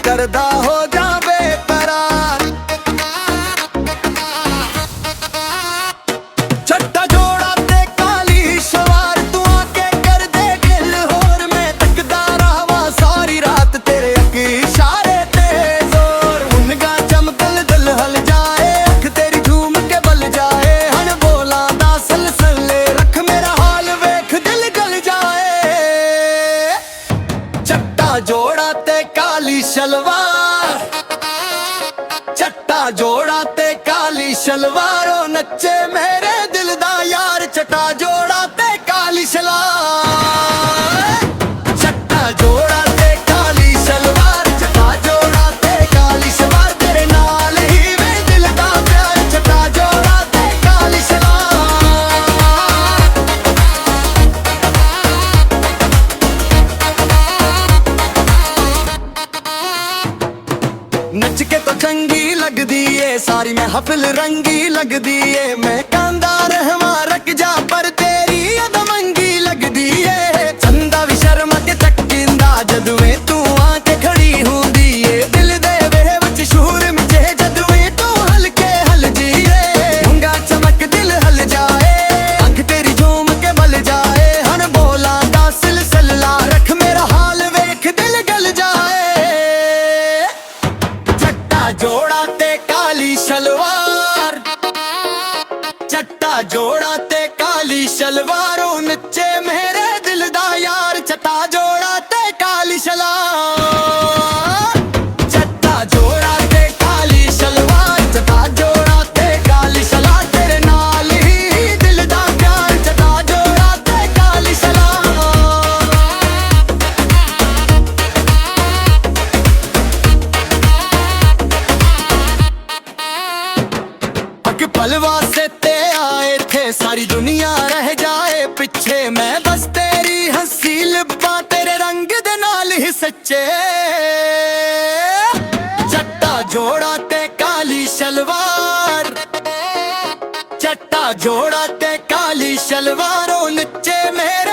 करदा हो जावे करार। चट्टा जोड़ा ते काली सवार तू आके कर दे गिल होर मैं तकदा रहा सारी रात तेरे अकी इशारे ते जोर। उनगा चमकल दिल हल जाए अख तेरी झूम के बल जाए हन बोला दा सलसले रख मेरा हाल वेख दिल गल जाए। चट्टा जोड़ा ते काली शलवार, चट्टा जोड़ा ते काली शलवारों नच्चे मेरे दिल दा यार। चट्टा जोड़ा ते काली शलवार, चट्टा जोड़ा ते काली शलवार, चट्टा जोड़ा ते काली शलवार तेरे नाल ही वे दिल दा प्यार। चट्टा जोड़ा ते काली शलवार। नच के तो चंगी लगदी है सारी महफिल रंगी लगदी है। मैं कांदा रहवा रख जा पर तेरी अदमंगी लगदी है। चंदा भी शर्म के तकिंदा जदवे तू आके खड़ी हुंदी है। दिल दे वेह विच शूर मिचे जदवे तू हलके हल जीए। मुंगा चमक दिल हल जाए अंख तेरी झूम के बल जाए हन बोला दा सिलसिला रख मेरा हाल वेख दिल गल जाए। चट्टा जोड़ा ते काली शलवार, चट्टा जोड़ा ते काली शलवारों नच्चे मेरे दिल दा यार। चट्टा जोड़ा ते काली शलवार, चट्टा जोड़ा ते काली शलवार, चट्टा जोड़ा ते काली शलवार तेरे नाल ही दिल दा प्यार। चट्टा जोड़ा ते काली शलवार। अग पलवा से ते आए थे सारी दुनिया रह जाए पीछे। मैं बस तेरी हंसी लिब्बा तेरे रंग दे नाल ही सच्चे। चट्टा जोड़ा ते काली शलवार, चट्टा जोड़ा ते काली शलवारों नच्चे मेरे